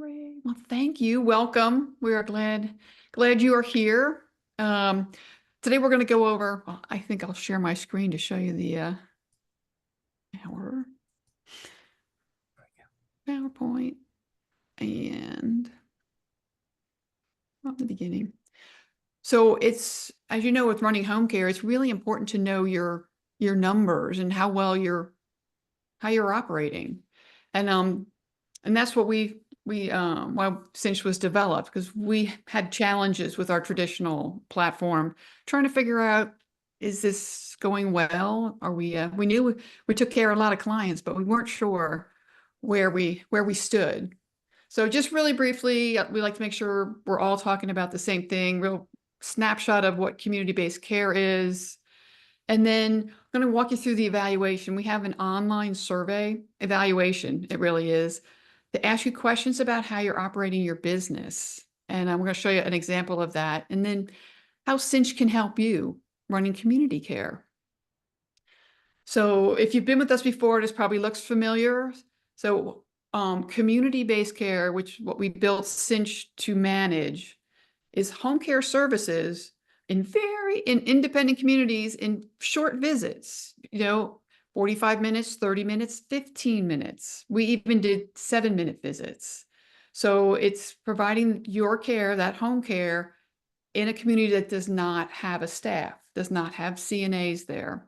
Great. Well, thank you. Welcome. We are glad you are here. Today we're going to go over, well, I think I'll share my screen to show you the our PowerPoint and from the beginning. So it's, as you know, with running home care, it's really important to know your numbers and how well you're operating. And that's what why Cinch was developed, because we had challenges with our traditional platform, trying to figure out, is this going well? Are we knew we took care of a lot of clients, but we weren't sure where we stood. So just really briefly, we like to make sure we're all talking about the same thing, real snapshot of what community-based care is. And then I'm going to walk you through the evaluation. We have an online survey evaluation, it really is, to ask you questions about how you're operating your business. And I'm going to show you an example of that. And then how Cinch can help you running community care. So if you've been with us before, this probably looks familiar. So community-based care, which what we built Cinch to manage, is home care services in independent communities in short visits, 45 minutes, 30 minutes, 15 minutes. We even did 7-minute visits. So it's providing your care, that home care, in a community that does not have a staff, does not have CNAs there.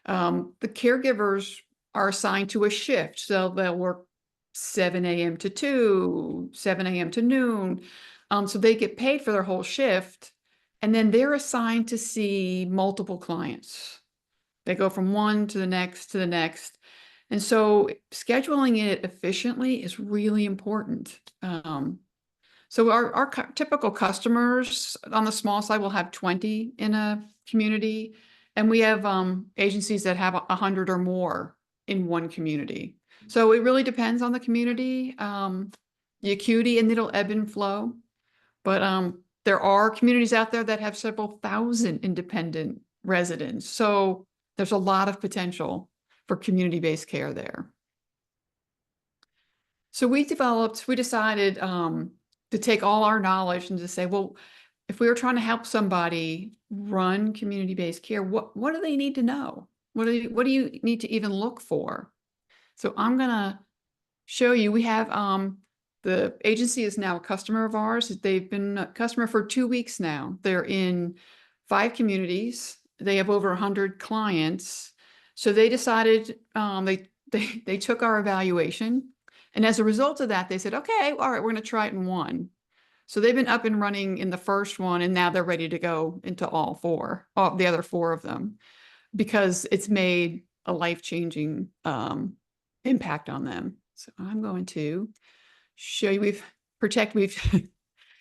The caregivers are assigned to a shift. So they'll work 7 a.m. to 2, 7 a.m. to noon. So they get paid for their whole shift, and then they're assigned to see multiple clients. They go from one to the next to the next. And so scheduling it efficiently is really important. So our typical customers on the small side will have 20 in a community, and we have agencies that have 100 or more in one community. So it really depends on the community, the acuity, and it'll ebb and flow. But there are communities out there that have several thousand independent residents. So there's a lot of potential for community-based care there. So we decided to take all our knowledge and to say, well, if we were trying to help somebody run community-based care, what do they need to know? What do you need to even look for? So I'm going to show you, we have the agency is now a customer of ours. They've been a customer for 2 weeks now. They're in 5 communities. They have over 100 clients. So they decided, they took our evaluation. And as a result of that, they said, okay, all right, we're going to try it in 1. So they've been up and running in the first one, and now they're ready to go into all the other 4 of them, because it's made a life-changing impact on them. So I'm going to show you, we've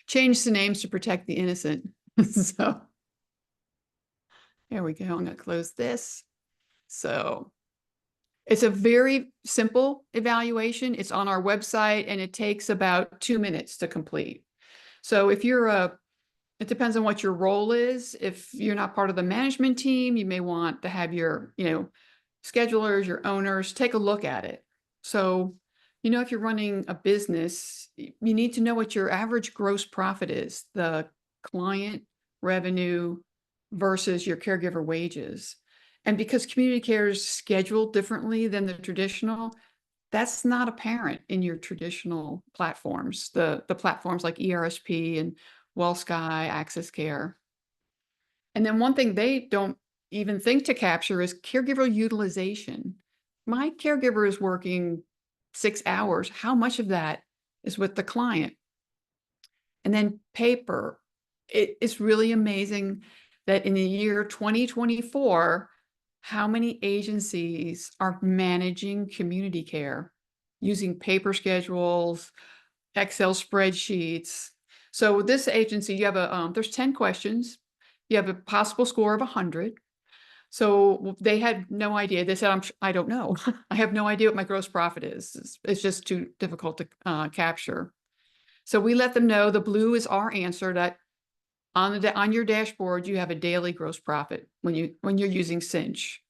changed the names to protect the innocent. So there we go. I'm going to close this. So it's a very simple evaluation. It's on our website, and it takes about 2 minutes to complete. So if you're it depends on what your role is. If you're not part of the management team, you may want to have your, schedulers, your owners take a look at it. So, if you're running a business, you need to know what your average gross profit is, the client revenue versus your caregiver wages. And because community care is scheduled differently than the traditional, that's not apparent in your traditional platforms, the platforms like ERSP and WellSky, Access Care. And then one thing they don't even think to capture is caregiver utilization. My caregiver is working 6 hours. How much of that is with the client? And then paper. It's really amazing that in the year 2024, how many agencies are managing community care using paper schedules, Excel spreadsheets. So with this agency, you have there's 10 questions. You have a possible score of 100. So they had no idea. They said, I don't know. I have no idea what my gross profit is. It's just too difficult to capture. So we let them know the blue is our answer, that on your dashboard, you have a daily gross profit when you're using Cinch.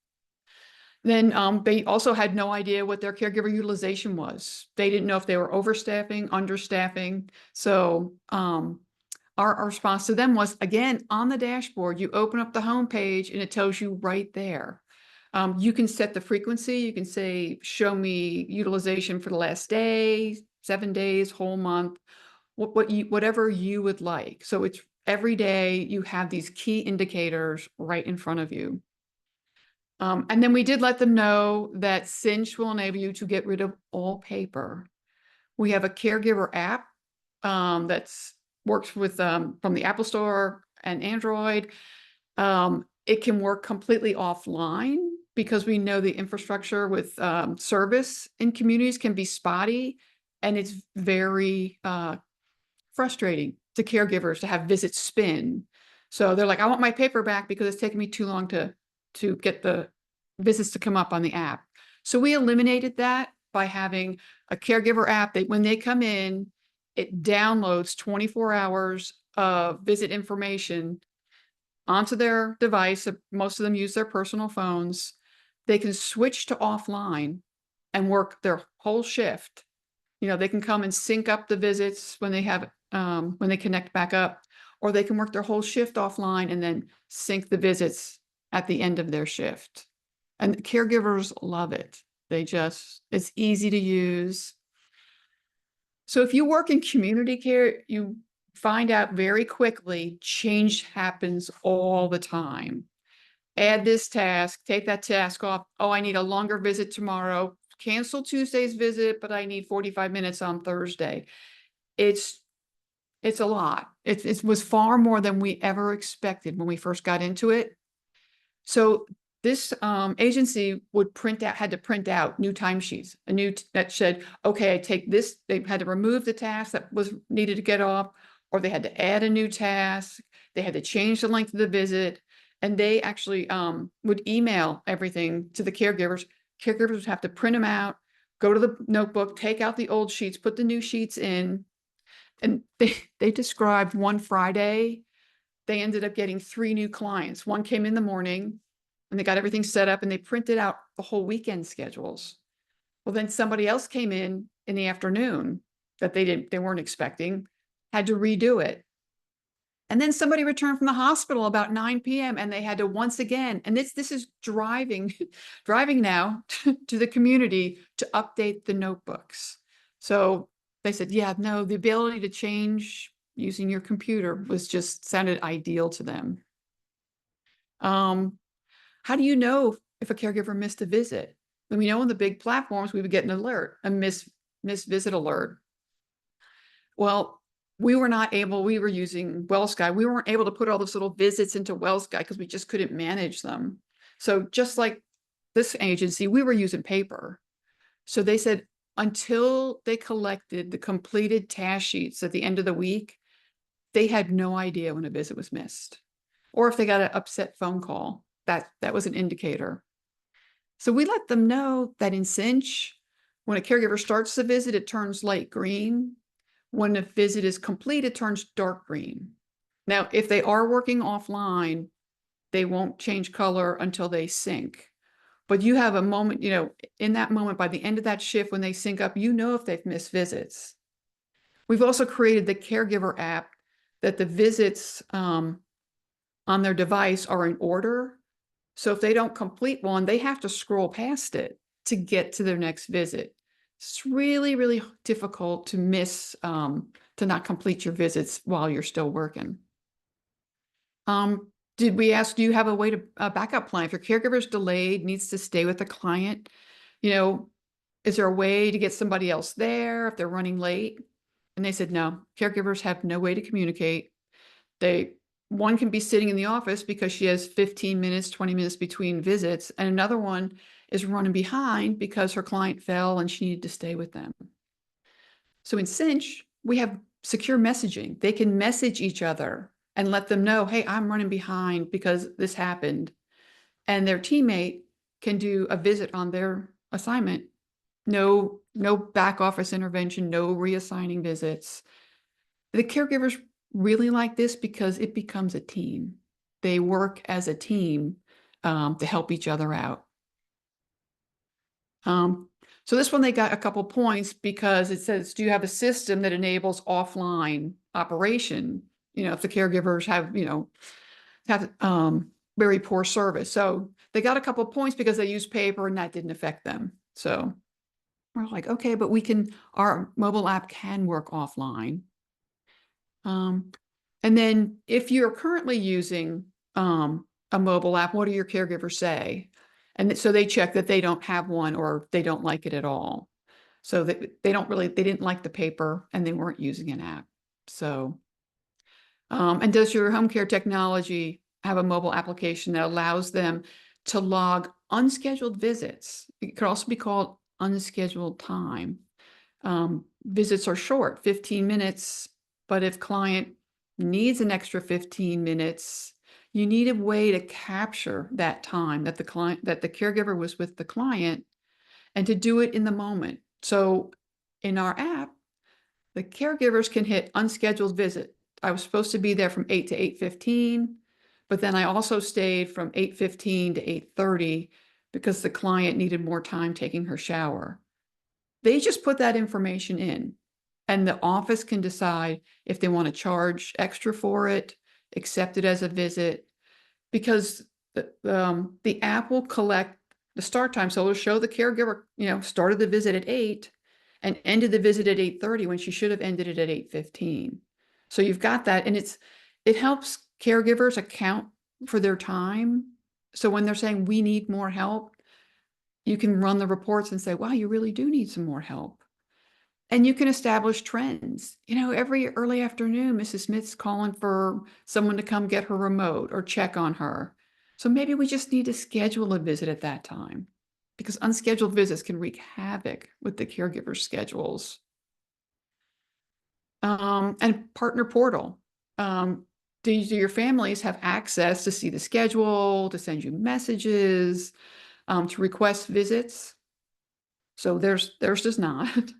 Then they also had no idea what their caregiver utilization was. They didn't know if they were overstaffing, understaffing. So our response to them was, again, on the dashboard, you open up the homepage and it tells you right there. You can set the frequency. You can say, show me utilization for the last day, 7 days, whole month, whatever you would like. So it's every day you have these key indicators right in front of you. And then we did let them know that CINCH will enable you to get rid of all paper. We have a caregiver app that's works with from the Apple Store and Android. It can work completely offline because we know the infrastructure with service in communities can be spotty, and it's very frustrating to caregivers to have visits spin. So they're like, I want my paper back because it's taking me too long to get the visits to come up on the app. So we eliminated that by having a caregiver app that when they come in, it downloads 24 hours of visit information onto their device. Most of them use their personal phones. They can switch to offline and work their whole shift. You know, they can come and sync up the visits when they have when they connect back up, or they can work their whole shift offline and then sync the visits at the end of their shift. And caregivers love it. It's easy to use. So if you work in community care, you find out very quickly change happens all the time. Add this task, take that task off. Oh, I need a longer visit tomorrow. Cancel Tuesday's visit, but I need 45 minutes on Thursday. It's a lot. It was far more than we ever expected when we first got into it. So this agency had to print out new timesheets, that said, okay, I take this. They had to remove the task that was needed to get off, or they had to add a new task. They had to change the length of the visit, and they actually would email everything to the caregivers. Caregivers would have to print them out, go to the notebook, take out the old sheets, put the new sheets in. And they described one Friday, they ended up getting 3 new clients. One came in the morning and they got everything set up and they printed out the whole weekend schedules. Well, then somebody else came in the afternoon that they weren't expecting, had to redo it. And then somebody returned from the hospital about 9 p.m. and they had to once again, and this is driving now to the community to update the notebooks. So they said, yeah, no, the ability to change using your computer sounded ideal to them. How do you know if a caregiver missed a visit? When we know on the big platforms, we would get an alert, a miss visit alert. Well, we were using WellSky. We weren't able to put all those little visits into WellSky because we just couldn't manage them. So just like this agency, we were using paper. So they said until they collected the completed task sheets at the end of the week, they had no idea when a visit was missed. Or if they got an upset phone call, that was an indicator. So we let them know that in CINCH, when a caregiver starts the visit, it turns light green. When a visit is complete, it turns dark green. Now, if they are working offline, they won't change color until they sync. But you have a moment, in that moment, by the end of that shift, when they sync up, if they've missed visits. We've also created the caregiver app that the visits on their device are in order. So if they don't complete one, they have to scroll past it to get to their next visit. It's really, really difficult to to not complete your visits while you're still working. Did we ask, do you have a backup plan? If your caregiver's delayed, needs to stay with the client, is there a way to get somebody else there if they're running late? And they said, no, caregivers have no way to communicate. One can be sitting in the office because she has 15 minutes, 20 minutes between visits, and another one is running behind because her client fell and she needed to stay with them. So in CINCH, we have secure messaging. They can message each other and let them know, hey, I'm running behind because this happened. And their teammate can do a visit on their assignment. No back office intervention, no reassigning visits. The caregivers really like this because it becomes a team. They work as a team to help each other out. So this one, they got a couple points because it says, do you have a system that enables offline operation? If the caregivers have very poor service. So they got a couple points because they use paper and that didn't affect them. So we're like, okay, but our mobile app can work offline. And then if you're currently using a mobile app, what do your caregivers say? And so they check that they don't have one or they don't like it at all. So they didn't like the paper and they weren't using an app. So, and does your home care technology have a mobile application that allows them to log unscheduled visits? It could also be called unscheduled time. Visits are short, 15 minutes, but if client needs an extra 15 minutes, you need a way to capture that time that the caregiver was with the client and to do it in the moment. So in our app, the caregivers can hit unscheduled visit. I was supposed to be there from 8 to 8:15, but then I also stayed from 8:15 to 8:30 because the client needed more time taking her shower. They just put that information in, and the office can decide if they want to charge extra for it, accept it as a visit, because the app will collect the start time. So it'll show the caregiver, started the visit at 8 and ended the visit at 8:30 when she should have ended it at 8:15. So you've got that, and it helps caregivers account for their time. So when they're saying we need more help, you can run the reports and say, wow, you really do need some more help. And you can establish trends. Every early afternoon, Mrs. Smith's calling for someone to come get her remote or check on her. So maybe we just need to schedule a visit at that time because unscheduled visits can wreak havoc with the caregiver's schedules. And partner portal. Do your families have access to see the schedule, to send you messages, to request visits? So theirs does not.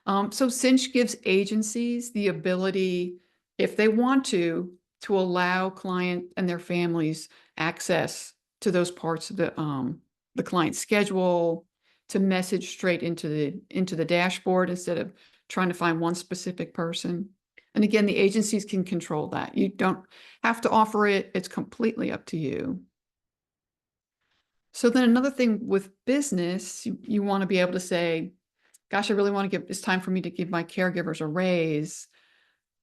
So CINCH gives agencies the ability, if they want to allow client and their families access to those parts of the client's schedule, to message straight into the dashboard instead of trying to find one specific person. And again, the agencies can control that. You don't have to offer it. It's completely up to you. So then another thing with business, you want to be able to say, gosh, I really want to it's time for me to give my caregivers a raise.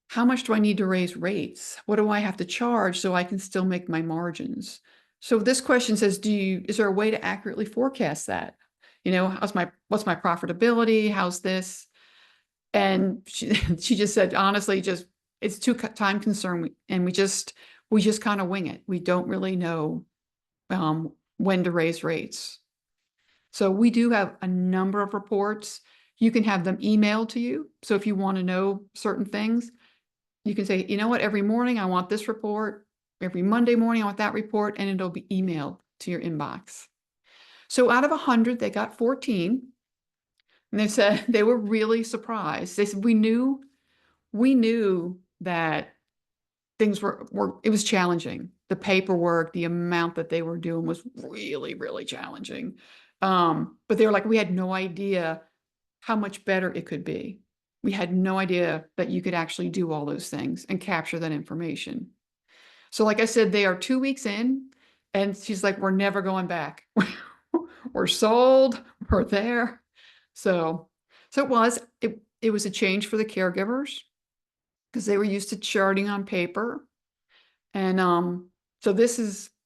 How much do I need to raise rates? What do I have to charge so I can still make my margins? So this question says, is there a way to accurately forecast that? What's my profitability? How's this? And she just said, honestly, it's too time consuming. And we just kind of wing it. We don't really know when to raise rates. So we do have a number of reports. You can have them emailed to you. So if you want to know certain things, you can say, you know what, every morning I want this report. Every Monday morning I want that report, and it'll be emailed to your inbox. So out of 100, they got 14. And they said they were really surprised. They said, we knew that things it was challenging. The paperwork, the amount that they were doing was really, really challenging. But they were like, we had no idea how much better it could be. We had no idea that you could actually do all those things and capture that information. So like I said, they are 2 weeks in and she's like, we're never going back. We're sold, we're there. So it was a change for the caregivers because they were used to charting on paper. And so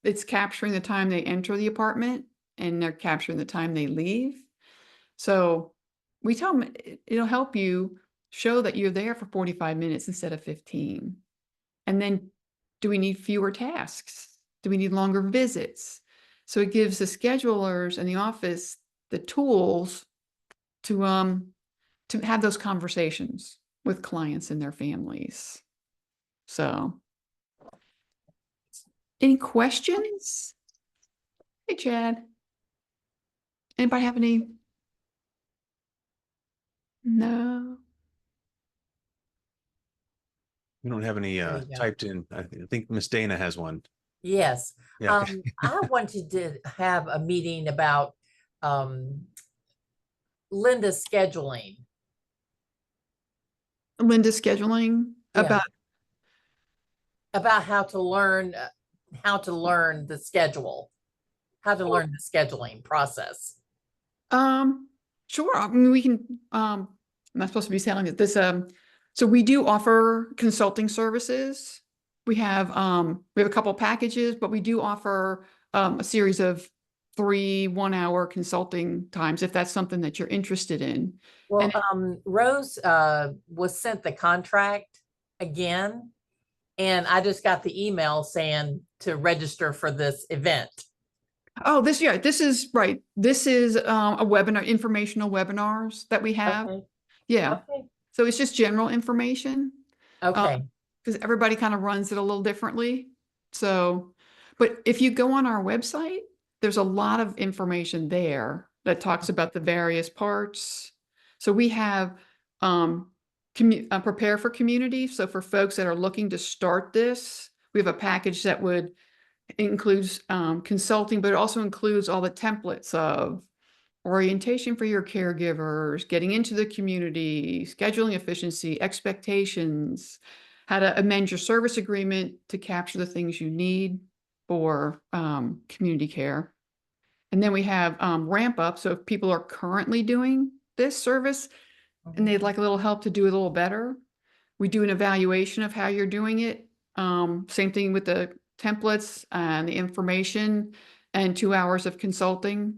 it's capturing the time they enter the apartment and they're capturing the time they leave. So we tell them it'll help you show that you're there for 45 minutes instead of 15. And then do we need fewer tasks? Do we need longer visits? So it gives the schedulers and the office the tools to have those conversations with clients and their families. So any questions? Hey, Chad. Anybody have any? No. We don't have any There you go. typed in. I think Miss Dana has one. Yes. Yeah. Okay. I wanted to have a meeting about Linda's scheduling. Linda scheduling Yeah. about About how to learn the schedule, how to learn the scheduling process. sure. I mean, we can I'm not supposed to be selling it. So we do offer consulting services. We have a couple packages, but we do offer a series of 3 1-hour consulting times if that's something that you're interested in. Well, And Rose was sent the contract again, and I just got the email saying to register for this event. oh, this is right. This is a webinar, informational webinars that we have. Okay. Yeah. Okay. So it's just general information. Okay. Because everybody kind of runs it a little differently. So, but if you go on our website, there's a lot of information there that talks about the various parts. So we have prepare for community. So for folks that are looking to start this, we have a package that would includes consulting, but it also includes all the templates of orientation for your caregivers, getting into the community, scheduling efficiency, expectations, how to amend your service agreement to capture the things you need for community care. And then we have ramp up. So if people are currently doing this service and they'd like a little help to do it a little better, we do an evaluation of how you're doing it. Same thing with the templates and the information and 2 hours of consulting.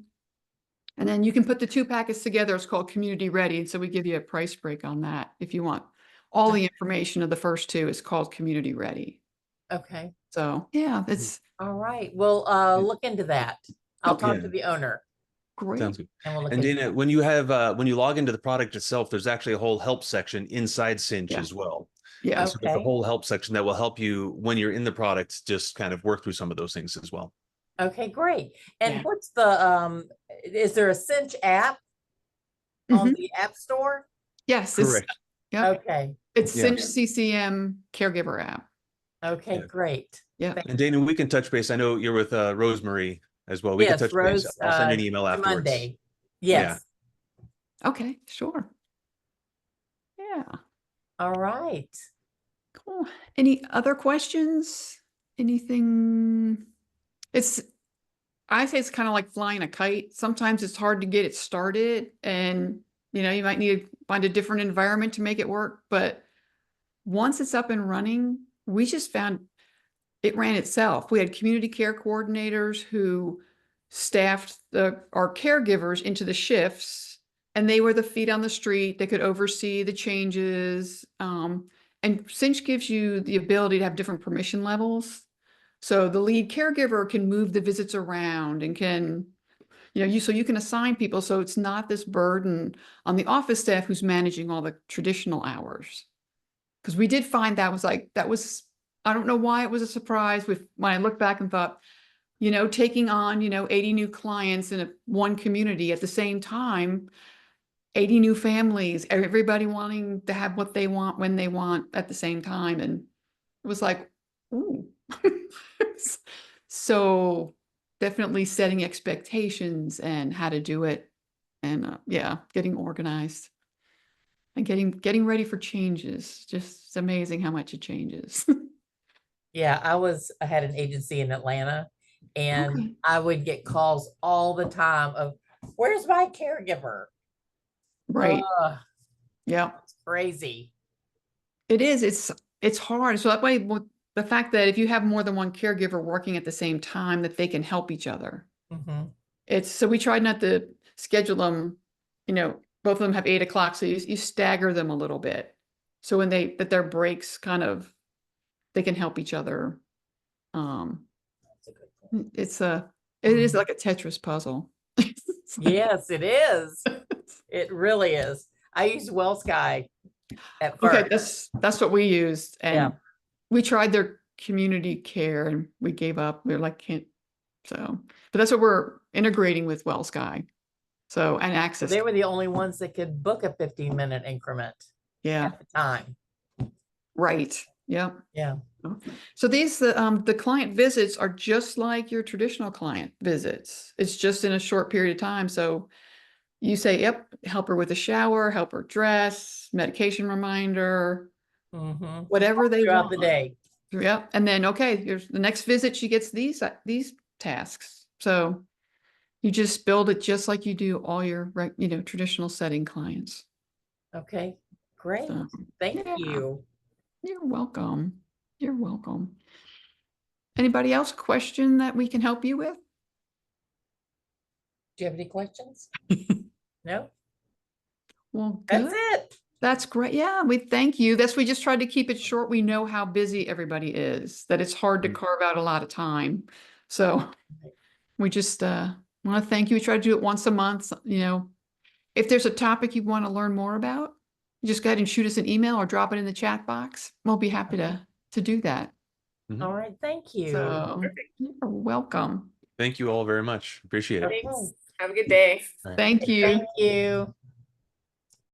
And then you can put the two packets together. It's called Community Ready. And so we give you a price break on that if you want. All the information of the first two is called Community Ready. Okay. So yeah, it's All right. We'll look into that. I'll okay. talk to the owner Sounds Great. good. and we'll look And into Dana, that. when you log into the product itself, there's actually a whole help section inside Cinch Yeah. as well. Yeah. And so there's a Okay. whole help section that will help you when you're in the product, just kind of work through some of those things as well. Okay, great. And Yeah. what's the is there a Cinch app on the App Store? Yes. Correct. Yep. Okay. It's Yeah. CINCH CCM caregiver app. Okay, Yeah. great. Yeah. And Dana, we can touch base. I know you're with Rosemary as well. We can Yes, touch base. Rose, I'll send you an email afterwards. Monday. Yeah. Yes. Okay. Sure. Yeah. All right. Cool. Any other questions? Anything? I say it's kind of like flying a kite. Sometimes it's hard to get it started and you might need to find a different environment to make it work. But once it's up and running, we just found it ran itself. We had community care coordinators who staffed our caregivers into the shifts, and they were the feet on the street. They could oversee the changes. And Cinch gives you the ability to have different permission levels. So the lead caregiver can move the visits around and can, so you can assign people. So it's not this burden on the office staff who's managing all the traditional hours. Because we did find I don't know why it was a surprise when I looked back and thought, taking on, 80 new clients in one community at the same time, 80 new families, everybody wanting to have what they want when they want at the same time. And it was like, ooh. So definitely setting expectations and how to do it and yeah, getting organized and getting ready for changes. Just it's amazing how much it changes. Yeah, I had an agency in Atlanta and Okay. I would get calls all the time of where's my caregiver? Right. Yeah. It's crazy. It is. It's hard. So that way, the fact that if you have more than one caregiver working at the same time, that they can help each other. Mhm. So we tried not to schedule them, both of them have 8 o'clock. So you stagger them a little bit. So that their breaks they can help each other. Um, That's a good point. it is like a Tetris puzzle. It's like- Yes, it is. It really is. I used Well Sky at okay, first. that's what we used. Yeah. And we tried their community care and we gave up. We were like, can't. So, but that's what we're integrating with Well Sky. So, and access. They were the only ones that could book a 15-minute increment Yeah. at the time. Right. Yeah. Yeah. So the client visits are just like your traditional client visits. It's just in a short period of time. So you say, yep, help her with a shower, help her dress, medication reminder, Mhm. whatever they Throughout want. the day. Yep. And then, okay, here's the next visit. She gets these tasks. So you just build it just like you do all your, traditional setting clients. Okay, great. So, Thank yeah, you. you're welcome. You're welcome. Anybody else question that we can help you with? Do you have any questions? No, Well, that's good. it. That's great. Yeah, we thank you. We just tried to keep it short. We know how busy everybody is, that it's hard to Mm. carve out a lot of time. So we just want to thank you. We try to do it once a month. If there's a topic you want to learn more about, just go ahead and shoot us an email or drop it in the chat box. We'll be happy to do that. All right, thank you. So you're welcome. Thank you all very much. Appreciate it. Okay. Thanks. Have a good day. All right. Thank you. Thank you.